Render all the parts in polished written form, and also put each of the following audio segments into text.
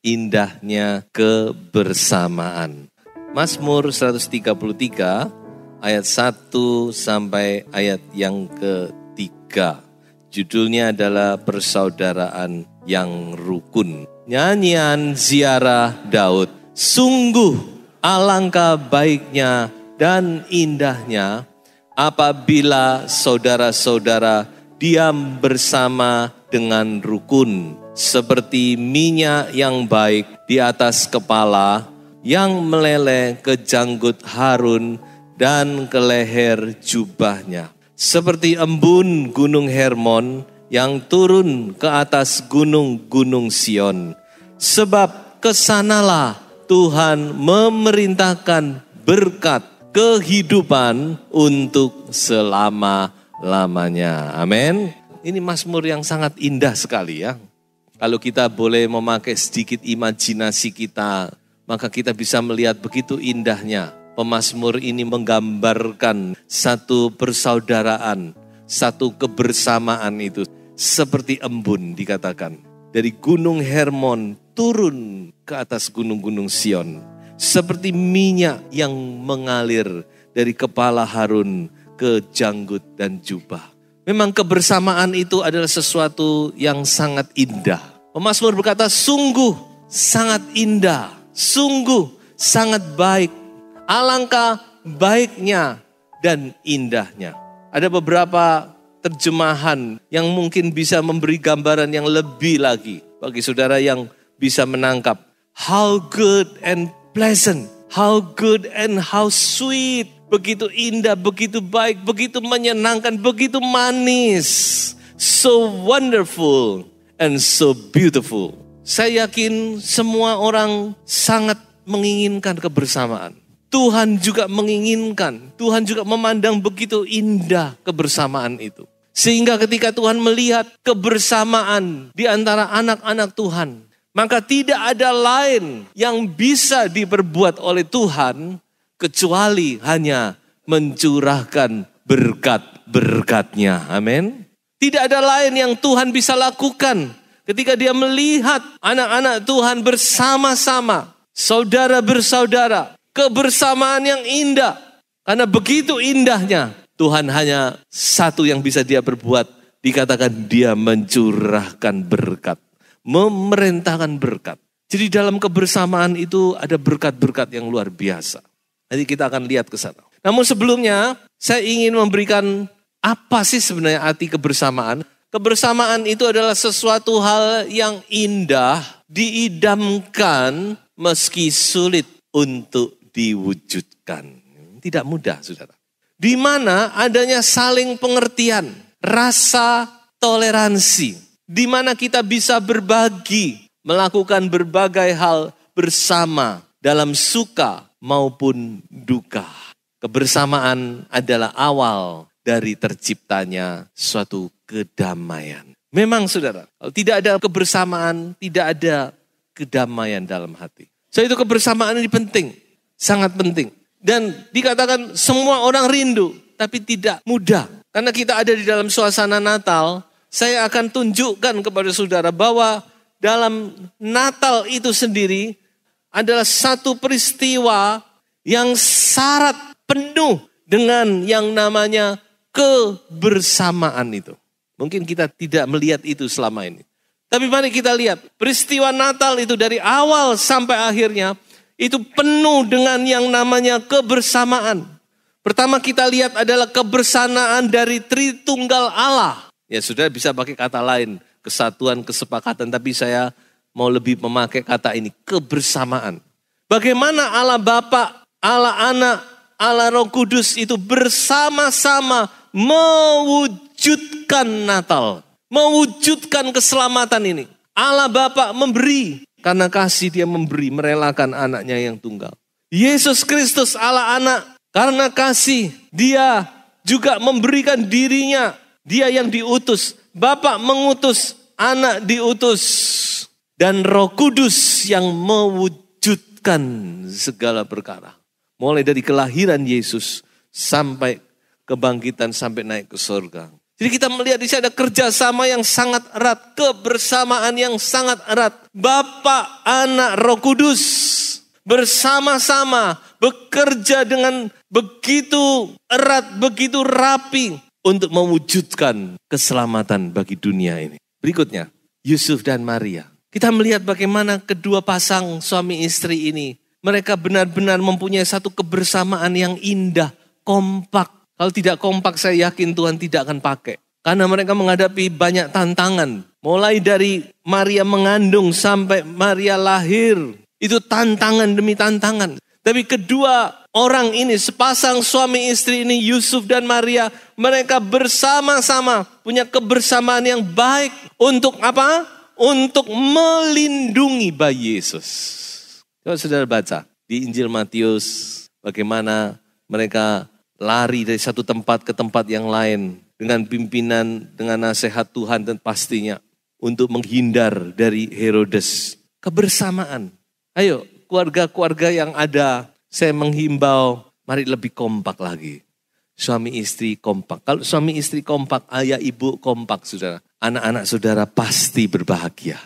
Indahnya kebersamaan. Mazmur 133 ayat 1 sampai ayat yang ketiga. Judulnya adalah persaudaraan yang rukun. Nyanyian ziarah Daud. Sungguh alangkah baiknya dan indahnya apabila saudara-saudara diam bersama dengan rukun. Seperti minyak yang baik di atas kepala yang meleleh ke janggut Harun dan ke leher jubahnya. Seperti embun gunung Hermon yang turun ke atas gunung-gunung Sion. Sebab kesanalah Tuhan memerintahkan berkat kehidupan untuk selama-lamanya. Amin. Ini mazmur yang sangat indah sekali ya. Kalau kita boleh memakai sedikit imajinasi kita, maka kita bisa melihat begitu indahnya. Pemazmur ini menggambarkan satu persaudaraan, satu kebersamaan itu. Seperti embun dikatakan. Dari gunung Hermon turun ke atas gunung-gunung Sion. Seperti minyak yang mengalir dari kepala Harun ke janggut dan jubah. Memang kebersamaan itu adalah sesuatu yang sangat indah. Pemazmur berkata, sungguh sangat indah, sungguh sangat baik, alangkah baiknya dan indahnya. Ada beberapa terjemahan yang mungkin bisa memberi gambaran yang lebih lagi bagi saudara yang bisa menangkap. How good and pleasant, how good and how sweet. Begitu indah, begitu baik, begitu menyenangkan, begitu manis. So wonderful and so beautiful. Saya yakin semua orang sangat menginginkan kebersamaan. Tuhan juga menginginkan, Tuhan juga memandang begitu indah kebersamaan itu. Sehingga ketika Tuhan melihat kebersamaan di antara anak-anak Tuhan, maka tidak ada lain yang bisa diperbuat oleh Tuhan kecuali hanya mencurahkan berkat-berkatnya. Amin. Tidak ada lain yang Tuhan bisa lakukan ketika dia melihat anak-anak Tuhan bersama-sama, saudara bersaudara, kebersamaan yang indah. Karena begitu indahnya, Tuhan hanya satu yang bisa dia perbuat, dikatakan dia mencurahkan berkat, memerintahkan berkat. Jadi dalam kebersamaan itu ada berkat-berkat yang luar biasa. Nanti kita akan lihat ke sana. Namun sebelumnya, saya ingin memberikan apa sih sebenarnya arti kebersamaan? Kebersamaan itu adalah sesuatu hal yang indah, diidamkan meski sulit untuk diwujudkan. Tidak mudah, saudara. Di mana adanya saling pengertian, rasa toleransi. Di mana kita bisa berbagi, melakukan berbagai hal bersama dalam suka maupun duka. Kebersamaan adalah awal dari terciptanya suatu kedamaian. Memang saudara, kalau tidak ada kebersamaan, tidak ada kedamaian dalam hati. So itu kebersamaan ini penting, sangat penting. Dan dikatakan semua orang rindu, tapi tidak mudah. Karena kita ada di dalam suasana Natal, saya akan tunjukkan kepada saudara bahwa dalam Natal itu sendiri adalah satu peristiwa yang syarat penuh dengan yang namanya kebersamaan itu. Mungkin kita tidak melihat itu selama ini. Tapi mari kita lihat peristiwa Natal itu dari awal sampai akhirnya itu penuh dengan yang namanya kebersamaan. Pertama kita lihat adalah kebersamaan dari Tritunggal Allah. Ya sudah bisa pakai kata lain, kesatuan, kesepakatan. Tapi saya mau lebih memakai kata ini, kebersamaan. Bagaimana Allah Bapa, Allah Anak, Allah Roh Kudus itu bersama-sama mewujudkan Natal. Mewujudkan keselamatan ini. Allah Bapa memberi. Karena kasih dia memberi, merelakan anaknya yang tunggal. Yesus Kristus Allah anak. Karena kasih dia juga memberikan dirinya. Dia yang diutus. Bapa mengutus, anak diutus. Dan Roh Kudus yang mewujudkan segala perkara. Mulai dari kelahiran Yesus sampai kebangkitan sampai naik ke surga. Jadi kita melihat di sini ada kerjasama yang sangat erat. Kebersamaan yang sangat erat. Bapa, Anak, Roh Kudus bersama-sama bekerja dengan begitu erat, begitu rapi untuk mewujudkan keselamatan bagi dunia ini. Berikutnya, Yusuf dan Maria. Kita melihat bagaimana kedua pasang suami istri ini. Mereka benar-benar mempunyai satu kebersamaan yang indah, kompak. Kalau tidak kompak saya yakin Tuhan tidak akan pakai. Karena mereka menghadapi banyak tantangan. Mulai dari Maria mengandung sampai Maria lahir. Itu tantangan demi tantangan. Tapi kedua orang ini, sepasang suami istri ini, Yusuf dan Maria. Mereka bersama-sama punya kebersamaan yang baik. Untuk apa? Untuk melindungi bayi Yesus. Coba saudara baca di Injil Matius bagaimana mereka lari dari satu tempat ke tempat yang lain dengan pimpinan, dengan nasihat Tuhan dan pastinya untuk menghindar dari Herodes. Kebersamaan. Ayo keluarga-keluarga yang ada, saya menghimbau mari lebih kompak lagi. Suami istri kompak. Kalau suami istri kompak, ayah ibu kompak saudara. Anak-anak saudara pasti berbahagia.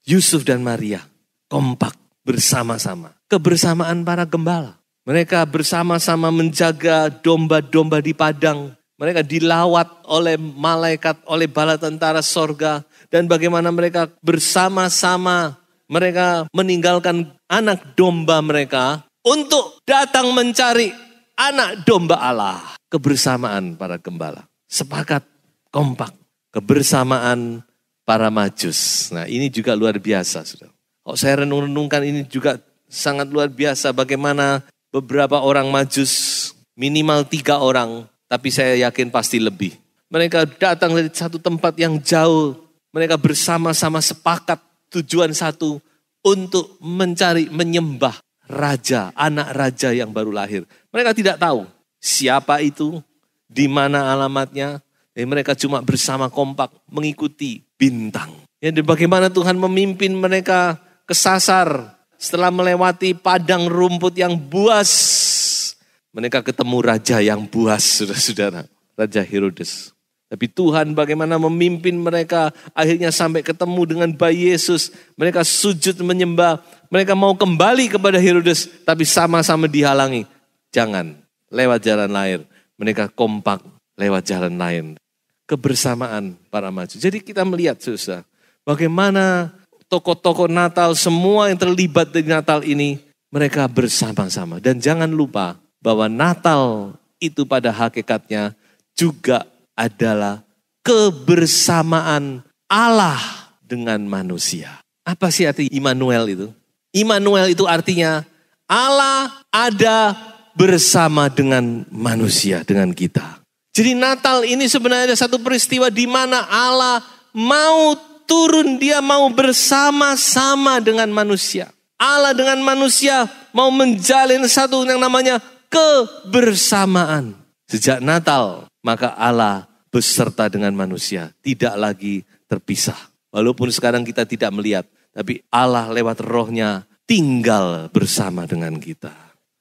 Yusuf dan Maria kompak. Bersama-sama. Kebersamaan para gembala. Mereka bersama-sama menjaga domba-domba di padang. Mereka dilawat oleh malaikat, oleh bala tentara sorga. Dan bagaimana mereka bersama-sama. Mereka meninggalkan anak domba mereka. Untuk datang mencari anak domba Allah. Kebersamaan para gembala. Sepakat, kompak. Kebersamaan para majus. Nah ini juga luar biasa saudara. Kalau saya renung-renungkan ini juga sangat luar biasa bagaimana beberapa orang majus, minimal 3 orang, tapi saya yakin pasti lebih. Mereka datang dari satu tempat yang jauh, mereka bersama-sama sepakat tujuan satu untuk mencari, menyembah raja, anak raja yang baru lahir. Mereka tidak tahu siapa itu, di mana alamatnya, dan mereka cuma bersama kompak mengikuti bintang. Ya, dan bagaimana Tuhan memimpin mereka kesasar setelah melewati padang rumput yang buas. Mereka ketemu raja yang buas, saudara-saudara. Raja Herodes. Tapi Tuhan bagaimana memimpin mereka akhirnya sampai ketemu dengan bayi Yesus. Mereka sujud menyembah. Mereka mau kembali kepada Herodes tapi sama-sama dihalangi. Jangan, lewat jalan lain. Mereka kompak lewat jalan lain. Kebersamaan para maju. Jadi kita melihat saudara, bagaimana tokoh-tokoh Natal, semua yang terlibat di Natal ini, mereka bersama-sama. Dan jangan lupa bahwa Natal itu pada hakikatnya juga adalah kebersamaan Allah dengan manusia. Apa sih arti Immanuel itu? Immanuel itu artinya Allah ada bersama dengan manusia, dengan kita. Jadi Natal ini sebenarnya ada satu peristiwa di mana Allah mau turun, dia mau bersama-sama dengan manusia. Allah dengan manusia mau menjalin satu yang namanya kebersamaan. Sejak Natal, maka Allah beserta dengan manusia, tidak lagi terpisah. Walaupun sekarang kita tidak melihat, tapi Allah lewat rohnya tinggal bersama dengan kita.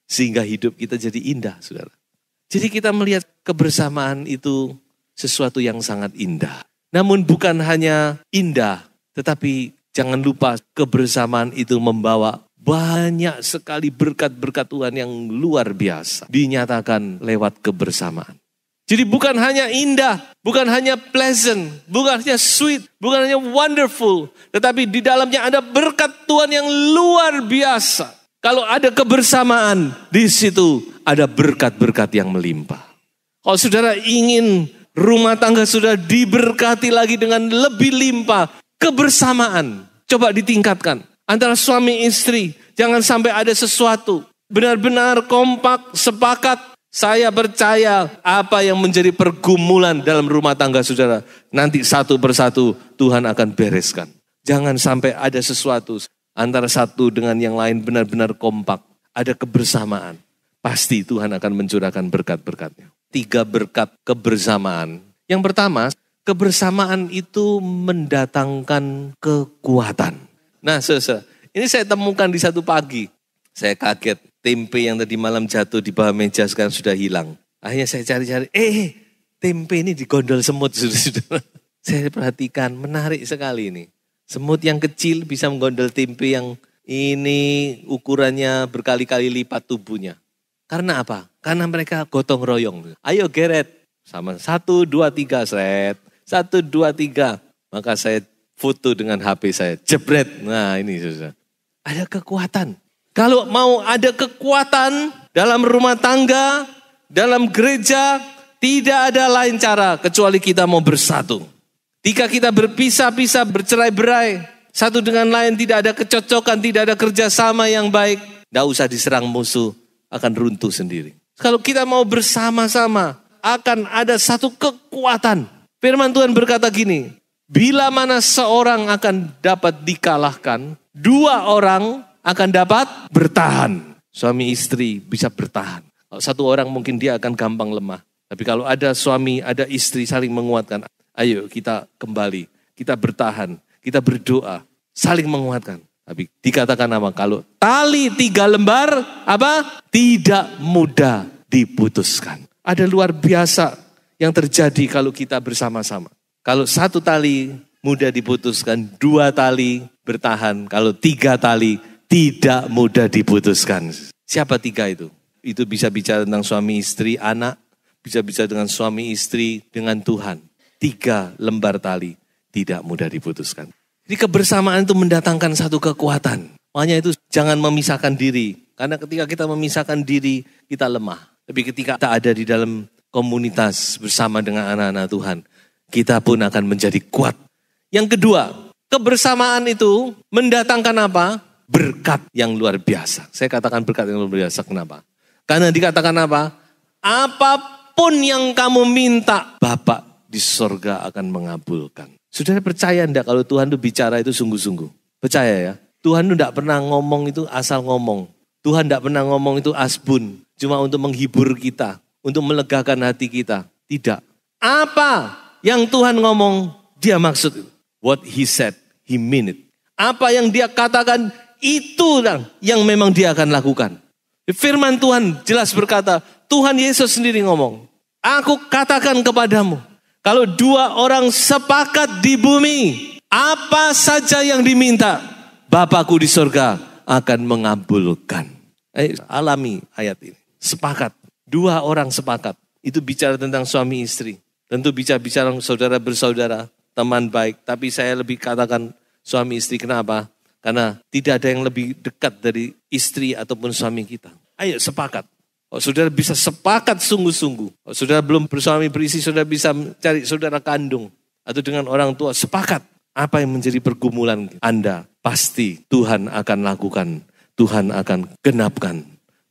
Sehingga hidup kita jadi indah, saudara. Jadi kita melihat kebersamaan itu sesuatu yang sangat indah. Namun bukan hanya indah, tetapi jangan lupa kebersamaan itu membawa banyak sekali berkat-berkat Tuhan yang luar biasa. Dinyatakan lewat kebersamaan. Jadi bukan hanya indah, bukan hanya pleasant, bukan hanya sweet, bukan hanya wonderful. Tetapi di dalamnya ada berkat Tuhan yang luar biasa. Kalau ada kebersamaan, di situ ada berkat-berkat yang melimpah. Kalau saudara ingin rumah tangga sudah diberkati lagi dengan lebih limpah. Kebersamaan. Coba ditingkatkan. Antara suami istri. Jangan sampai ada sesuatu. Benar-benar kompak, sepakat. Saya percaya apa yang menjadi pergumulan dalam rumah tangga saudara. Nanti satu persatu Tuhan akan bereskan. Jangan sampai ada sesuatu antara satu dengan yang lain benar-benar kompak. Ada kebersamaan. Pasti Tuhan akan mencurahkan berkat-berkatnya. 3 berkat kebersamaan. Yang pertama, kebersamaan itu mendatangkan kekuatan. Nah, ini saya temukan di satu pagi. Saya kaget, tempe yang tadi malam jatuh di bawah meja sekarang sudah hilang. Akhirnya saya cari-cari, tempe ini digondol semut. Saya perhatikan, menarik sekali ini. Semut yang kecil bisa menggondol tempe yang ini ukurannya berkali-kali lipat tubuhnya. Karena apa? Karena mereka gotong royong. Ayo geret, sama 1, 2, 3, seret. 1, 2, 3. Maka saya foto dengan HP saya, jebret. Nah ini sudah. Ada kekuatan. Kalau mau ada kekuatan dalam rumah tangga, dalam gereja, tidak ada lain cara kecuali kita mau bersatu. Jika kita berpisah-pisah, bercerai-berai, satu dengan lain tidak ada kecocokan, tidak ada kerjasama yang baik, tidak usah diserang musuh, akan runtuh sendiri. Kalau kita mau bersama-sama, akan ada satu kekuatan. Firman Tuhan berkata gini, bila mana seorang akan dapat dikalahkan, 2 orang akan dapat bertahan. Suami istri bisa bertahan. Kalau 1 orang mungkin dia akan gampang lemah. Tapi kalau ada suami, ada istri saling menguatkan. Ayo kita kembali, kita bertahan, kita berdoa, saling menguatkan. Tapi dikatakan apa? Kalau tali 3 lembar, apa? Tidak mudah diputuskan. Ada luar biasa yang terjadi kalau kita bersama-sama. Kalau 1 tali mudah diputuskan, 2 tali bertahan. Kalau 3 tali tidak mudah diputuskan. Siapa 3 itu? Itu bisa bicara tentang suami istri, anak. Bisa bicara dengan suami istri, dengan Tuhan. 3 lembar tali tidak mudah diputuskan. Jadi kebersamaan itu mendatangkan satu kekuatan. Makanya itu jangan memisahkan diri. Karena ketika kita memisahkan diri, kita lemah. Tapi ketika kita ada di dalam komunitas bersama dengan anak-anak Tuhan, kita pun akan menjadi kuat. Yang kedua, kebersamaan itu mendatangkan apa? Berkat yang luar biasa. Saya katakan berkat yang luar biasa, kenapa? Karena dikatakan apa? Apapun yang kamu minta, Bapa di sorga akan mengabulkan. Saudara percaya enggak kalau Tuhan itu bicara itu sungguh-sungguh? Percaya ya? Tuhan itu enggak pernah ngomong itu asal ngomong. Tuhan enggak pernah ngomong itu asbun. Cuma untuk menghibur kita. Untuk melegakan hati kita. Tidak. Apa yang Tuhan ngomong, dia maksud. What he said, he mean it. Apa yang dia katakan, itu yang memang dia akan lakukan. Firman Tuhan jelas berkata, Tuhan Yesus sendiri ngomong. Aku katakan kepadamu, kalau 2 orang sepakat di bumi, apa saja yang diminta, Bapakku di surga akan mengabulkan. Alami ayat ini. Sepakat. 2 orang sepakat. Itu bicara tentang suami istri. Tentu bicara saudara bersaudara, teman baik. Tapi saya lebih katakan suami istri. Kenapa? Karena tidak ada yang lebih dekat dari istri ataupun suami kita. Ayo sepakat. Kalau saudara bisa sepakat sungguh-sungguh. Kalau saudara belum bersuami beristri, saudara bisa cari saudara kandung. Atau dengan orang tua, sepakat. Apa yang menjadi pergumulan Anda? Pasti Tuhan akan lakukan. Tuhan akan genapkan.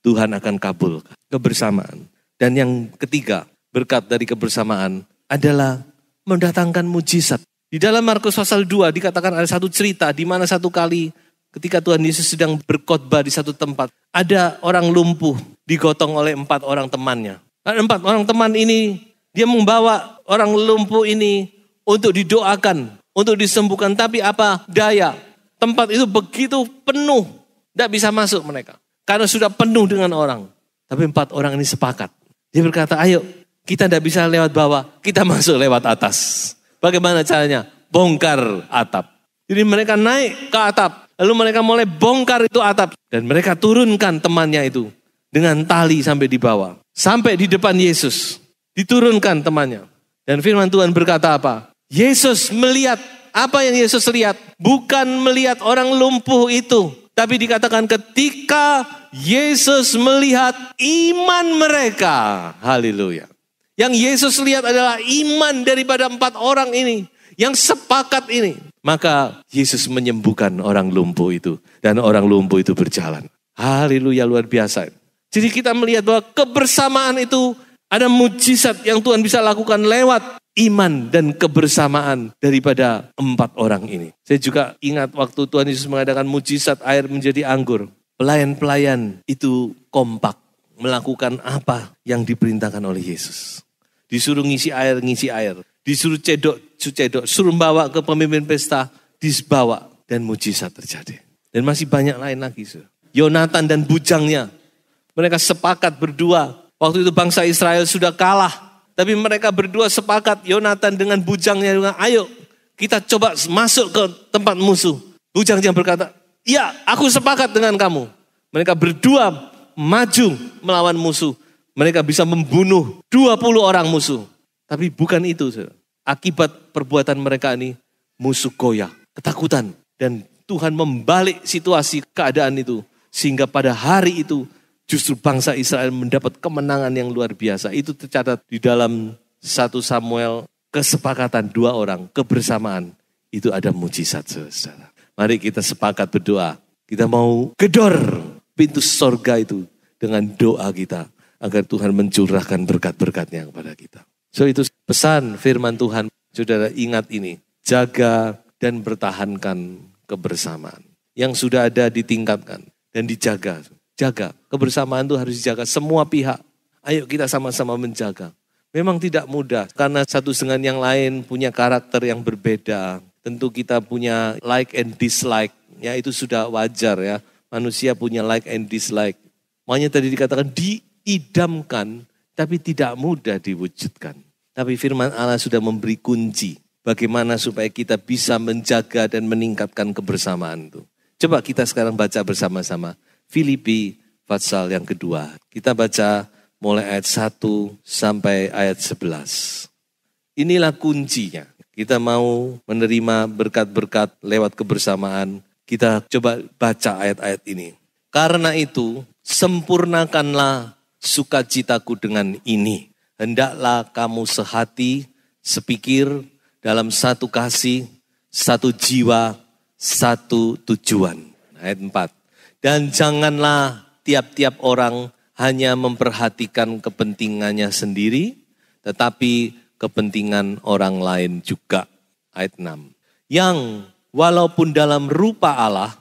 Tuhan akan kabulkan. Kebersamaan. Dan yang ketiga, berkat dari kebersamaan adalah mendatangkan mujizat. Di dalam Markus pasal 2 dikatakan ada satu cerita di mana satu kali ketika Tuhan Yesus sedang berkhotbah di satu tempat. Ada orang lumpuh digotong oleh 4 orang temannya. 4 orang teman ini dia membawa orang lumpuh ini untuk didoakan, untuk disembuhkan. Tapi apa daya? Tempat itu begitu penuh, tidak bisa masuk mereka. Karena sudah penuh dengan orang. Tapi 4 orang ini sepakat. Dia berkata, ayo kita tidak bisa lewat bawah, kita masuk lewat atas. Bagaimana caranya? Bongkar atap. Jadi mereka naik ke atap. Lalu mereka mulai bongkar itu atap. Dan mereka turunkan temannya itu. Dengan tali sampai di bawah. Sampai di depan Yesus. Diturunkan temannya. Dan firman Tuhan berkata apa? Yesus melihat. Apa yang Yesus lihat? Bukan melihat orang lumpuh itu. Tapi dikatakan ketika Yesus melihat iman mereka. Haleluya. Yang Yesus lihat adalah iman daripada 4 orang ini. Yang sepakat ini. Maka Yesus menyembuhkan orang lumpuh itu. Dan orang lumpuh itu berjalan. Haleluya, luar biasa. Jadi kita melihat bahwa kebersamaan itu ada mujizat yang Tuhan bisa lakukan lewat iman dan kebersamaan daripada 4 orang ini. Saya juga ingat waktu Tuhan Yesus mengadakan mujizat air menjadi anggur. Pelayan-pelayan itu kompak melakukan apa yang diperintahkan oleh Yesus. Disuruh ngisi air. Disuruh cedok. Suruh bawa ke pemimpin pesta, dibawa. Dan mujizat terjadi. Dan masih banyak lain lagi. Yonatan dan bujangnya, mereka sepakat berdua. Waktu itu bangsa Israel sudah kalah. Tapi mereka berdua sepakat, Yonatan dengan bujangnya, ayo kita coba masuk ke tempat musuh. Bujangnya berkata, ya aku sepakat dengan kamu. Mereka berdua maju melawan musuh. Mereka bisa membunuh 20 orang musuh. Tapi bukan itu. Akibat perbuatan mereka ini, musuh goyah, ketakutan. Dan Tuhan membalik situasi keadaan itu. Sehingga pada hari itu, justru bangsa Israel mendapat kemenangan yang luar biasa. Itu tercatat di dalam 1 Samuel, kesepakatan 2 orang, kebersamaan. Itu ada mujizat, saudara. Mari kita sepakat berdoa. Kita mau gedor pintu sorga itu dengan doa kita. Agar Tuhan mencurahkan berkat-berkatnya kepada kita. So itu pesan firman Tuhan. Saudara ingat ini. Jaga dan bertahankan kebersamaan. Yang sudah ada ditingkatkan dan dijaga. Jaga, kebersamaan itu harus dijaga semua pihak. Ayo kita sama-sama menjaga. Memang tidak mudah karena satu dengan yang lain punya karakter yang berbeda. Tentu kita punya like and dislike. Ya itu sudah wajar ya. Manusia punya like and dislike. Makanya tadi dikatakan diidamkan tapi tidak mudah diwujudkan. Tapi firman Allah sudah memberi kunci. Bagaimana supaya kita bisa menjaga dan meningkatkan kebersamaan itu. Coba kita sekarang baca bersama-sama. Filipi pasal yang kedua. Kita baca mulai ayat 1 sampai ayat 11. Inilah kuncinya. Kita mau menerima berkat-berkat lewat kebersamaan. Kita coba baca ayat-ayat ini. Karena itu, sempurnakanlah sukacitaku dengan ini. Hendaklah kamu sehati, sepikir, dalam satu kasih, satu jiwa, satu tujuan. Ayat 4. Dan janganlah tiap-tiap orang hanya memperhatikan kepentingannya sendiri, tetapi kepentingan orang lain juga. Ayat 6. Yang walaupun dalam rupa Allah,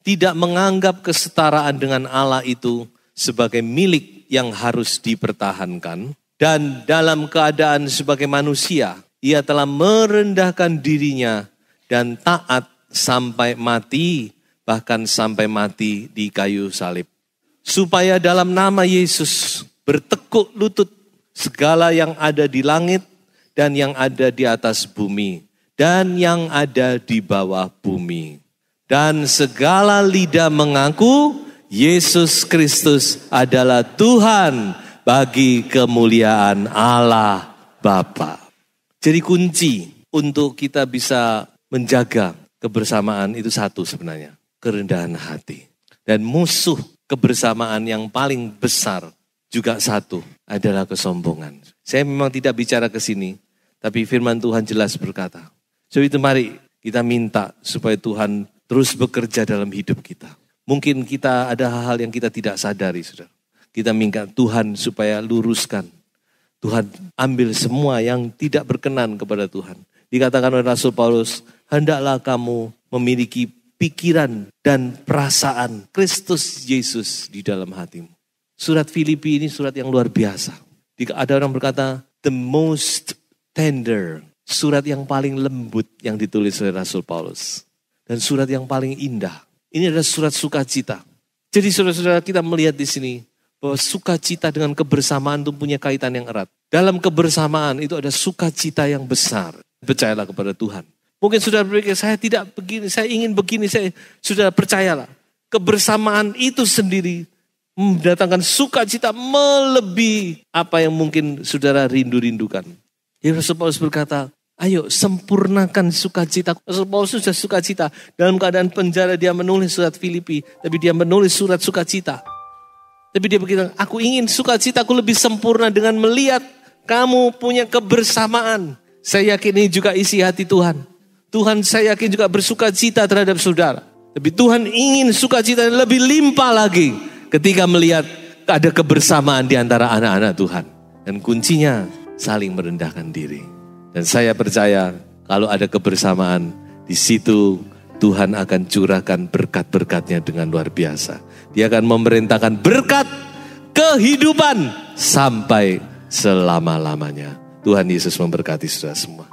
tidak menganggap kesetaraan dengan Allah itu sebagai milik yang harus dipertahankan. Dan dalam keadaan sebagai manusia, ia telah merendahkan dirinya dan taat sampai mati, bahkan sampai mati di kayu salib. Supaya dalam nama Yesus bertekuk lutut segala yang ada di langit dan yang ada di atas bumi dan yang ada di bawah bumi. Dan segala lidah mengaku Yesus Kristus adalah Tuhan bagi kemuliaan Allah Bapa. Jadi kunci untuk kita bisa menjaga kebersamaan itu satu sebenarnya. Kerendahan hati. Dan musuh kebersamaan yang paling besar juga satu adalah kesombongan. Saya memang tidak bicara ke sini, tapi firman Tuhan jelas berkata. Jadi itu mari kita minta supaya Tuhan terus bekerja dalam hidup kita. Mungkin kita ada hal-hal yang kita tidak sadari, saudara. Kita minta Tuhan supaya luruskan. Tuhan ambil semua yang tidak berkenan kepada Tuhan. Dikatakan oleh Rasul Paulus, hendaklah kamu memiliki pikiran dan perasaan Kristus Yesus di dalam hatimu. Surat Filipi ini surat yang luar biasa. Ada orang berkata, the most tender. Surat yang paling lembut yang ditulis oleh Rasul Paulus. Dan surat yang paling indah. Ini adalah surat sukacita. Jadi saudara-saudara kita melihat di sini, bahwa sukacita dengan kebersamaan itu punya kaitan yang erat. Dalam kebersamaan itu ada sukacita yang besar. Percayalah kepada Tuhan. Mungkin sudah berpikir, saya tidak begini, saya ingin begini, saya sudah percayalah. Kebersamaan itu sendiri mendatangkan sukacita melebihi apa yang mungkin saudara rindu-rindukan. Ya Rasul Paulus berkata, ayo sempurnakan sukacita. Rasul Paulus sudah sukacita. Dalam keadaan penjara dia menulis surat Filipi, tapi dia menulis surat sukacita. Tapi dia berkata, aku ingin sukacitaku lebih sempurna dengan melihat kamu punya kebersamaan. Saya yakin ini juga isi hati Tuhan. Tuhan saya yakin juga bersukacita terhadap saudara. Tapi Tuhan ingin sukacita lebih limpah lagi ketika melihat ada kebersamaan di antara anak-anak Tuhan. Dan kuncinya saling merendahkan diri. Dan saya percaya kalau ada kebersamaan, di situ Tuhan akan curahkan berkat-berkatnya dengan luar biasa. Dia akan memerintahkan berkat kehidupan sampai selama-lamanya. Tuhan Yesus memberkati saudara semua.